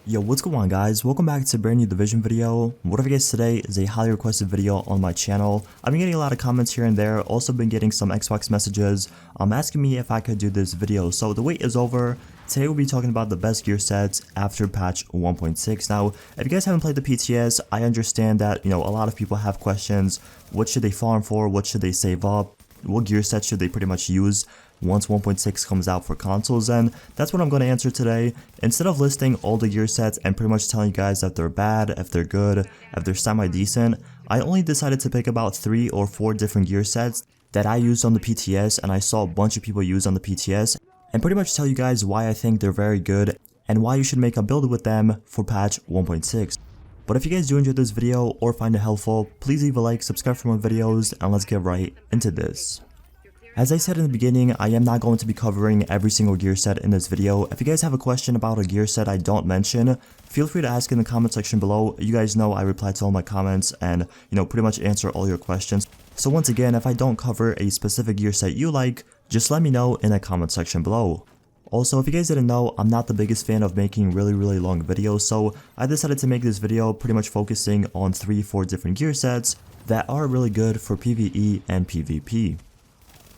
Yo, what's going on guys? Welcome back to a brand new Division video. What I guess today is a highly requested video on my channel. I've been getting a lot of comments here and there, also been getting some Xbox messages asking me if I could do this video. So the wait is over. Today we'll be talking about the best gear sets after patch 1.6. Now, if you guys haven't played the PTS, I understand that, a lot of people have questions. What should they farm for? What should they save up? What gear set should they pretty much use once 1.6 comes out for consoles? And that's what I'm going to answer today. Instead of listing all the gear sets and pretty much telling you guys that they're bad, if they're good, if they're semi-decent, I only decided to pick about 3 or 4 different gear sets that I used on the PTS and I saw a bunch of people use on the PTS, and pretty much tell you guys why I think they're very good and why you should make a build with them for patch 1.6. But if you guys do enjoy this video or find it helpful, please leave a like, subscribe for more videos, and let's get right into this. As I said in the beginning, I am not going to be covering every single gear set in this video. If you guys have a question about a gear set I don't mention, feel free to ask in the comment section below. You guys know I reply to all my comments and, pretty much answer all your questions. So once again, if I don't cover a specific gear set you like, just let me know in the comment section below. Also, if you guys didn't know, I'm not the biggest fan of making really long videos, so I decided to make this video pretty much focusing on 3-4 different gear sets that are really good for PvE and PvP.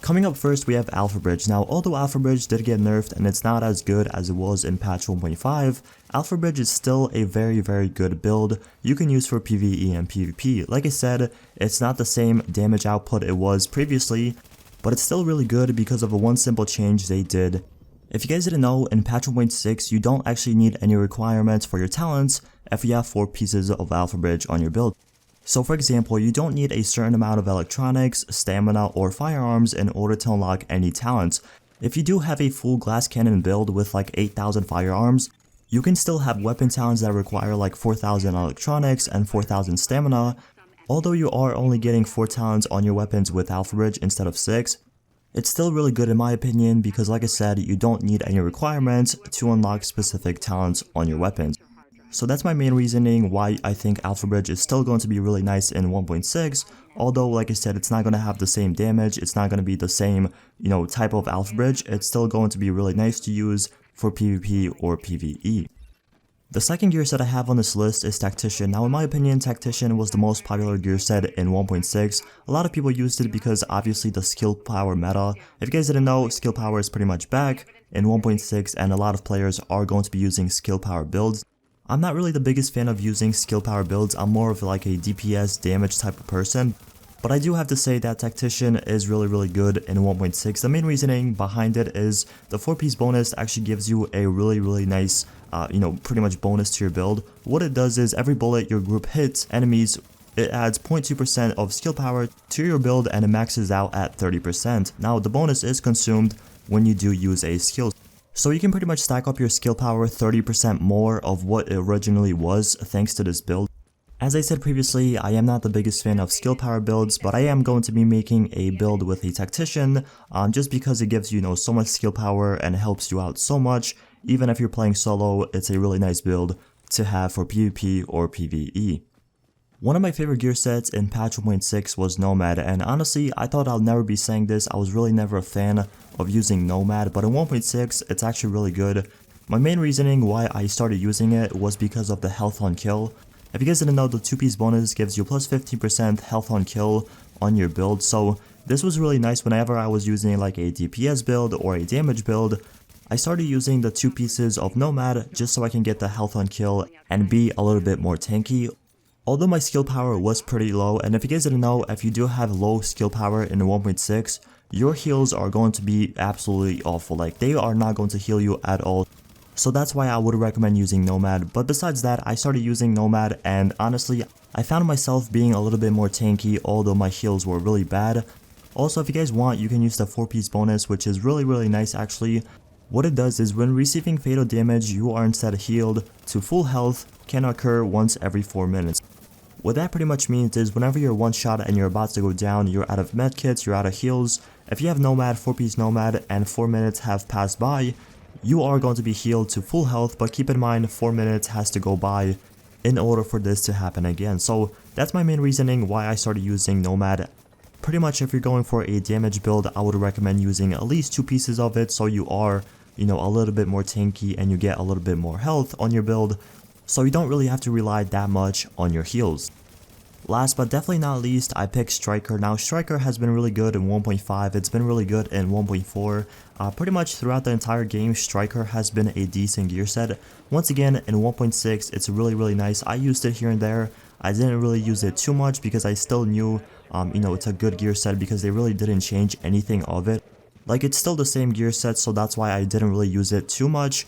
Coming up first, we Alpha Bridge. Now, although Alpha Bridge did get nerfed and it's not as good as it was in patch 1.5, Alpha Bridge is still a very good build you can use for PvE and PvP. Like I said, it's not the same damage output it was previously, but it's still really good because of a one simple change they did. If you guys didn't know, in patch 1.6, you don't actually need any requirements for your talents if you have 4 pieces of Alpha Bridge on your build. So for example, you don't need a certain amount of electronics, stamina, or firearms in order to unlock any talents. If you do have a full glass cannon build with like 8,000 firearms, you can still have weapon talents that require like 4,000 electronics and 4,000 stamina. Although you are only getting 4 talents on your weapons with Alpha Bridge instead of 6, it's still really good in my opinion because like I said, you don't need any requirements to unlock specific talents on your weapons. So that's my main reasoning why I think Alpha Bridge is still going to be really nice in 1.6, although like I said, it's not going to have the same damage, it's not going to be the same, type of Alpha Bridge. It's still going to be really nice to use for PvP or PvE. The second gear set I have on this list is Tactician. Now in my opinion, Tactician was the most popular gear set in 1.6. A lot of people used it because obviously the skill power meta. If you guys didn't know, skill power is pretty much back in 1.6 and a lot of players are going to be using skill power builds. I'm not really the biggest fan of using skill power builds, I'm more of like a DPS damage type of person. But I do have to say that Tactician is really good in 1.6. The main reasoning behind it is the 4-piece bonus actually gives you a really nice, pretty much bonus to your build. What it does is every bullet your group hits enemies, it adds 0.2% of skill power to your build and it maxes out at 30%. Now the bonus is consumed when you do use a skill. So you can pretty much stack up your skill power 30% more of what it originally was thanks to this build. As I said previously, I am not the biggest fan of skill power builds, but I am going to be making a build with a Tactician just because it gives you so much skill power and helps you out so much. Even if you're playing solo, it's a really nice build to have for PvP or PvE. One of my favorite gear sets in patch 1.6 was Nomad, and honestly, I thought I'll never be saying this. I was really never a fan of using Nomad, but in 1.6, it's actually really good. My main reasoning why I started using it was because of the health on kill. If you guys didn't know, the 2-piece bonus gives you plus 15% health on kill on your build, so this was really nice whenever I was using like a DPS build or a damage build. I started using the 2 pieces of Nomad just so I can get the health on kill and be a little bit more tanky. Although my skill power was pretty low, and if you guys didn't know, if you do have low skill power in 1.6, your heals are going to be absolutely awful. Like, they are not going to heal you at all. So that's why I would recommend using Nomad. But besides that, I started using Nomad and honestly, I found myself being a little bit more tanky, although my heals were really bad. Also, if you guys want, you can use the 4-piece bonus, which is really nice actually. What it does is when receiving fatal damage, you are instead healed to full health, can occur once every 4 minutes. What that pretty much means is whenever you're one shot and you're about to go down, you're out of medkits, you're out of heals. If you have Nomad, 4-piece Nomad, and 4 minutes have passed by, you are going to be healed to full health, but keep in mind 4 minutes has to go by in order for this to happen again. So that's my main reasoning why I started using Nomad. Pretty much if you're going for a damage build, I would recommend using at least 2 pieces of it so you are, you know, a little bit more tanky and you get a little bit more health on your build, so you don't really have to rely that much on your heals. Last but definitely not least, I picked Striker. Now Striker has been really good in 1.5, it's been really good in 1.4, pretty much throughout the entire game Striker has been a decent gear set. Once again in 1.6 it's really nice. I used it here and there, I didn't really use it too much because I still knew you know, it's a good gear set because they really didn't change anything of it. Like, it's still the same gear set, so that's why I didn't really use it too much.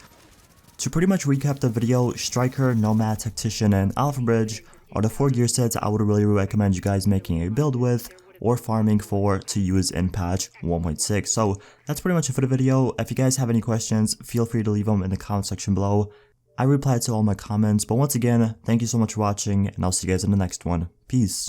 To pretty much recap the video, Striker, Nomad, Tactician, and Alpha Bridge are the 4 gear sets I would really recommend you guys making a build with or farming for to use in patch 1.6. So that's pretty much it for the video. If you guys have any questions, feel free to leave them in the comment section below. I reply to all my comments, but once again, thank you so much for watching, and I'll see you guys in the next one. Peace.